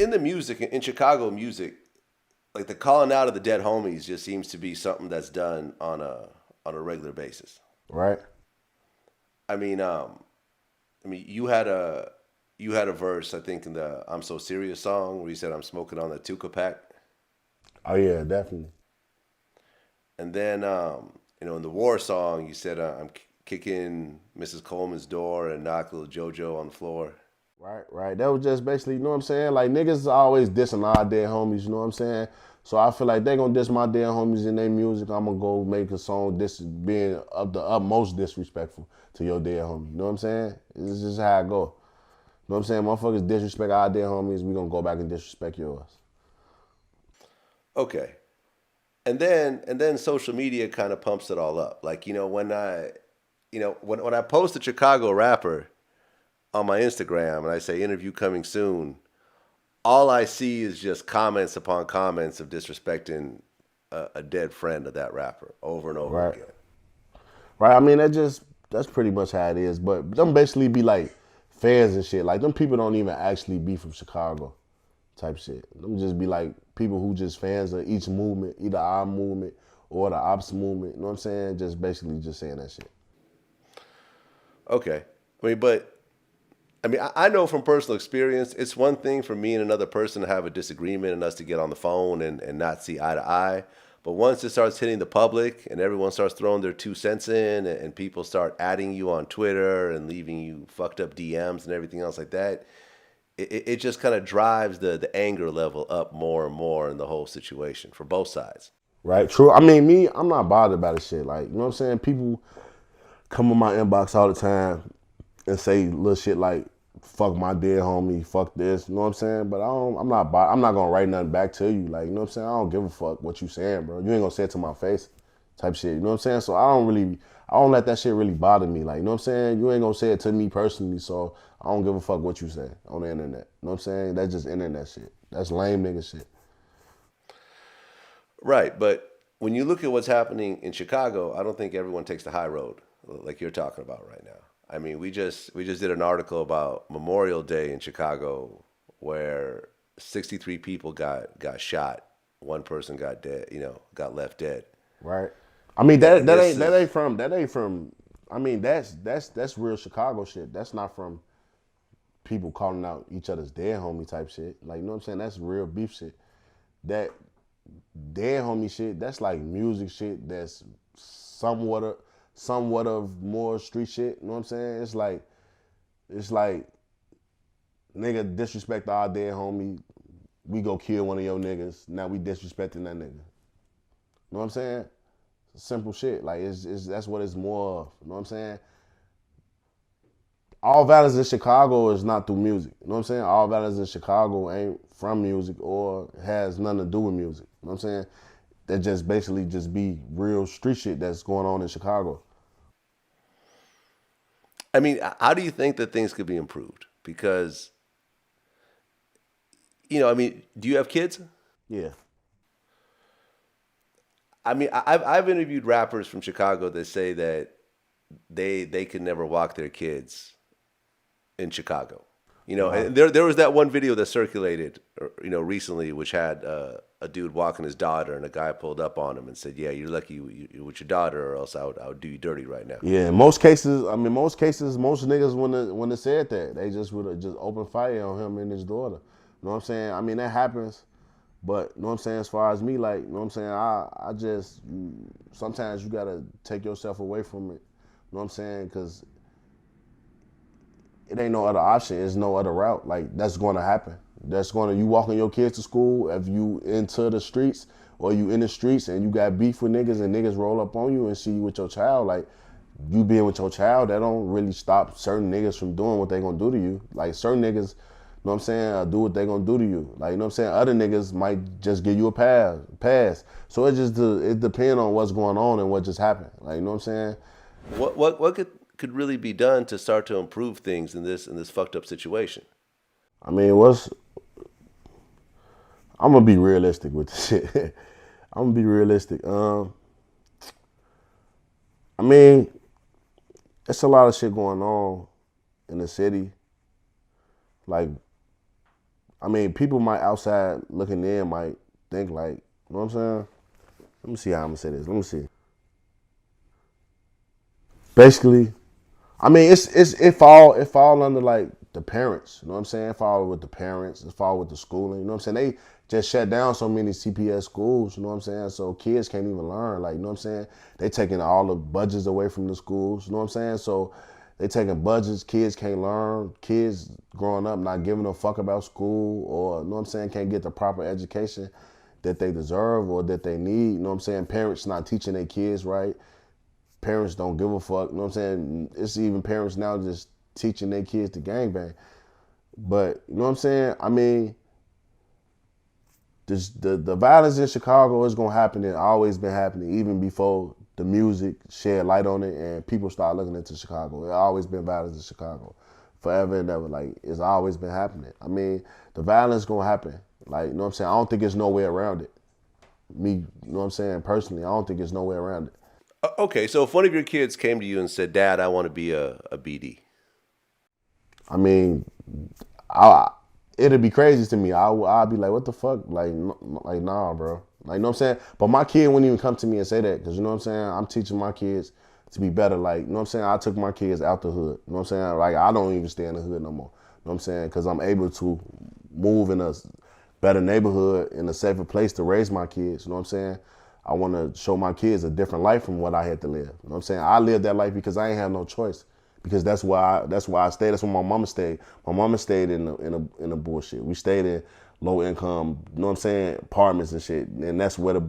in the music in Chicago music, like the calling out of the dead homies just seems to be something that's done on a regular basis. right? I mean, you had a verse I think in the "I'm So Serious" song where you said I'm smoking on the Tuka pack, Oh yeah, definitely. and then in the war song you said I'm kicking Mrs. Coleman's door and knock little JoJo on the floor. Right, right. That was just basically, you know what I'm saying? Like niggas always dissing our dead homies, you know what I'm saying? So I feel like they gonna diss my dead homies in their music. I'm gonna go make a song this being of the utmost disrespectful to your dead homie. You know what I'm saying? This is just how I go. You know what I'm saying? Motherfuckers disrespect our dead homies, we gonna go back and disrespect yours. Okay, and then social media kind of pumps it all up. Like when I post a Chicago rapper on my Instagram and I say interview coming soon, all I see is just comments upon comments of disrespecting a dead friend of that rapper over and over Right. again. Right? I mean that's pretty much how it is. But them basically be like fans and shit. Like them people don't even actually be from Chicago type shit. Them just be like people who just fans of each movement, either our movement or the ops movement. You know what I'm saying? Just basically just saying that shit. Okay, I know from personal experience, it's one thing for me and another person to have a disagreement and us to get on the phone and not see eye to eye. But once it starts hitting the public and everyone starts throwing their 2 cents in and people start adding you on Twitter and leaving you fucked up DMs and everything else like that, it just kind of drives the anger level up more and more in the whole situation for both sides. Right? True. I mean, me, I'm not bothered by the shit. Like, you know what I'm saying? People come on my inbox all the time and say little shit like fuck my dead homie, fuck this, you know what I'm saying? But I'm not gonna write nothing back to you. Like, you know what I'm saying? I don't give a fuck what you saying, bro. You ain't gonna say it to my face type shit. You know what I'm saying? So I don't let that shit really bother me. Like, you know what I'm saying? You ain't gonna say it to me personally, so I don't give a fuck what you say on the internet. You know what I'm saying? That's just internet shit. That's lame nigga shit. Right, but when you look at what's happening in Chicago, I don't think everyone takes the high road like you're talking about right now. I mean, we just did an article about Memorial Day in Chicago where 63 people got shot. One person got dead, got left dead. Right. I mean And this that ain't is from I mean that's real Chicago shit. That's not from people calling out each other's dead homie type shit. Like, you know what I'm saying? That's real beef shit. That dead homie shit, that's like music shit that's somewhat of more street shit. You know what I'm saying? It's like nigga disrespect our dead homie, we go kill one of your niggas. Now we disrespecting that nigga. You know what I'm saying? Simple shit. Like it's that's what it's more of. You know what I'm saying? All violence in Chicago is not through music. You know what I'm saying? All violence in Chicago ain't from music or has nothing to do with music. You know what I'm saying? That just basically just be real street shit that's going on in Chicago. I mean, how do you think that things could be improved? Because, do you have kids? Yeah. I mean, I've interviewed rappers from Chicago that say that they could never walk their kids in Chicago. Right. And there was that one video that circulated, recently, which had a dude walking his daughter, and a guy pulled up on him and said, "Yeah, you're lucky you're with your daughter, or else I would do you dirty right now." Yeah, in most cases, I mean, most niggas when they said that, they just would have just opened fire on him and his daughter. You know what I'm saying? I mean, that happens, but you know what I'm saying? As far as me, like, you know what I'm saying? I just sometimes you gotta take yourself away from it. You know what I'm saying? Because it ain't no other option. There's no other route. Like that's going to happen. You walking your kids to school. If you into the streets or you in the streets and you got beef with niggas and niggas roll up on you and see you with your child, like you being with your child, that don't really stop certain niggas from doing what they gonna do to you. Like certain niggas, you know what I'm saying, do what they gonna do to you. Like, you know what I'm saying? Other niggas might just give you a pass. So it depends on what's going on and what just happened. Like, you know what I'm saying? What could really be done to start to improve things in this fucked up situation? I mean, I'm gonna be realistic with this shit. I'm gonna be realistic. I mean, it's a lot of shit going on in the city. Like, I mean, people might outside looking in might think like, you know what I'm saying? Let me see how I'm gonna say this. Let me see. Basically, I mean, it fall under like the parents. You know what I'm saying? It fall with the parents. It fall with the schooling. You know what I'm saying? They just shut down so many CPS schools. You know what I'm saying? So kids can't even learn. Like, you know what I'm saying? They taking all the budgets away from the schools. You know what I'm saying? So they taking budgets. Kids can't learn. Kids growing up not giving a fuck about school, or you know what I'm saying, can't get the proper education that they deserve or that they need. You know what I'm saying? Parents not teaching their kids right. Parents don't give a fuck. You know what I'm saying? It's even parents now just teaching their kids to gangbang. But you know what I'm saying? I mean, the violence in Chicago is gonna happen. It always been happening, even before the music shed light on it and people start looking into Chicago. It always been violence in Chicago, forever and ever. Like, it's always been happening. I mean, the violence gonna happen. Like, you know what I'm saying? I don't think there's no way around it. Me, you know what I'm saying? Personally, I don't think there's no way around it. Okay, so if one of your kids came to you and said, "Dad, I want to be a BD," I mean, I it'd be crazy to me. I'd be like, what the fuck? Like nah, bro. Like, you know what I'm saying? But my kid wouldn't even come to me and say that, because you know what I'm saying? I'm teaching my kids to be better. Like, you know what I'm saying? I took my kids out the hood. You know what I'm saying? Like, I don't even stay in the hood no more. You know what I'm saying? Because I'm able to move in a better neighborhood, in a safer place to raise my kids. You know what I'm saying? I want to show my kids a different life from what I had to live. You know what I'm saying? I lived that life because I ain't have no choice. Because that's why I stayed. That's where my mama stayed. My mama stayed in the bullshit. We stayed in low income, you know what I'm saying, apartments and shit. And that's where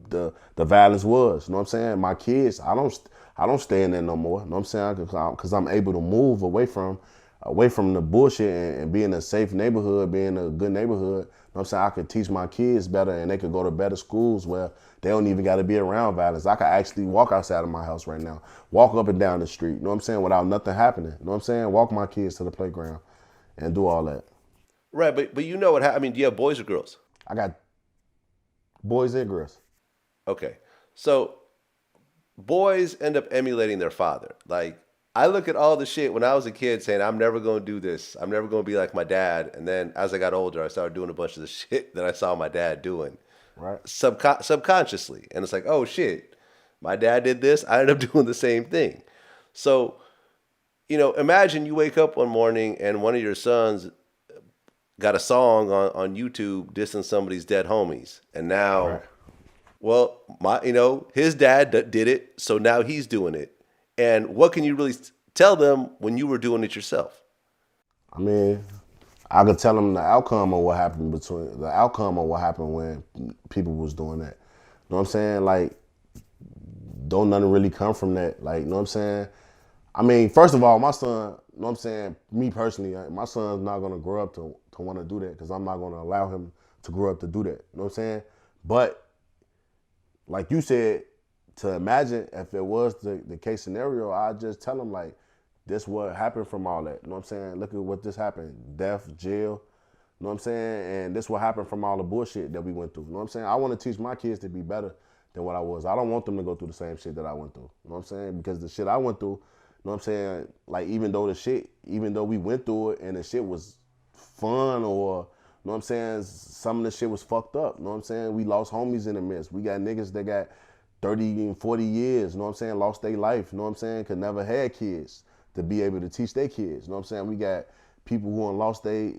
the violence was. You know what I'm saying? My kids, I don't stay in there no more. You know what I'm saying? Because I'm able to move away from the bullshit and be in a safe neighborhood, be in a good neighborhood. You know what I'm saying? I could teach my kids better, and they could go to better schools where they don't even got to be around violence. I could actually walk outside of my house right now, walk up and down the street, you know what I'm saying, without nothing happening. You know what I'm saying? Walk my kids to the playground and do all that. right? But you know what? I mean, do you have boys or girls? I got boys and girls. Okay, so boys end up emulating their father. Like, I look at all the shit when I was a kid saying, I'm never going to do this. I'm never going to be like my dad. And then as I got older, I started doing a bunch of the shit that I saw my dad doing Right. subconsciously. And it's like, oh shit, my dad did this. I ended up doing the same thing. So, imagine you wake up one morning and one of your sons got a song on YouTube dissing somebody's dead homies. And now, Right. well, his dad did it, so now he's doing it. And what can you really tell them when you were doing it yourself? I mean, I could tell them the outcome of what happened when people was doing that. You know what I'm saying? Like, don't nothing really come from that. Like, you know what I'm saying? I mean, first of all, my son, you know what I'm saying, me personally, my son's not gonna grow up to want to do that, because I'm not gonna allow him to grow up to do that. You know what I'm saying? But like you said, to imagine if it was the case scenario, I just tell him like, this what happened from all that. You know what I'm saying? Look at what this happened. Death, jail. You know what I'm saying? And this what happened from all the bullshit that we went through. You know what I'm saying? I want to teach my kids to be better than what I was. I don't want them to go through the same shit that I went through. You know what I'm saying? Because the shit I went through, you know what I'm saying? Like, even though we went through it and the shit was fun, or, you know what I'm saying, some of the shit was fucked up. You know what I'm saying? We lost homies in the midst. We got niggas that got 30 and 40 years, you know what I'm saying, lost their life, you know what I'm saying, could never had kids to be able to teach their kids. You know what I'm saying? We got people who done lost their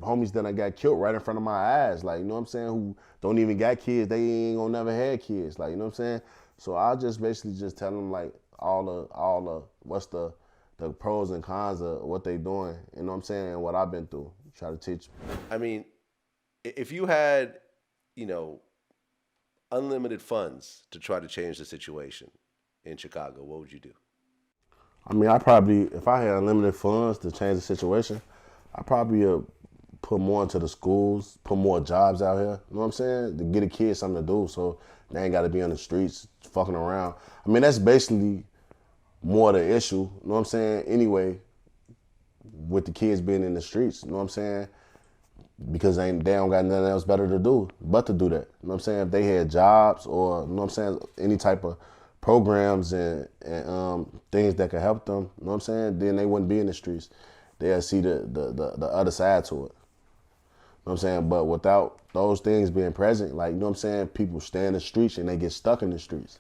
homies that I got killed right in front of my eyes. Like, you know what I'm saying, who don't even got kids, they ain't gonna never had kids. Like, you know what I'm saying? So I just basically just tell them like all the what's the pros and cons of what they doing, you know what I'm saying, and what I've been through. Try to teach. I mean, if you had, you know, unlimited funds to try to change the situation in Chicago, what would you do? I mean, if I had unlimited funds to change the situation, I probably put more into the schools, put more jobs out here. You know what I'm saying? To get the kids something to do, so they ain't got to be on the streets fucking around. I mean, that's basically more the issue. You know what I'm saying? Anyway, with the kids being in the streets, you know what I'm saying? Because they don't got nothing else better to do but to do that. You know what I'm saying? If they had jobs, or, you know what I'm saying, any type of programs and things that could help them, you know what I'm saying, then they wouldn't be in the streets. They'll see the other side to it. what I'm saying? But without those things being present, like, you know what I'm saying, people stay in the streets and they get stuck in the streets.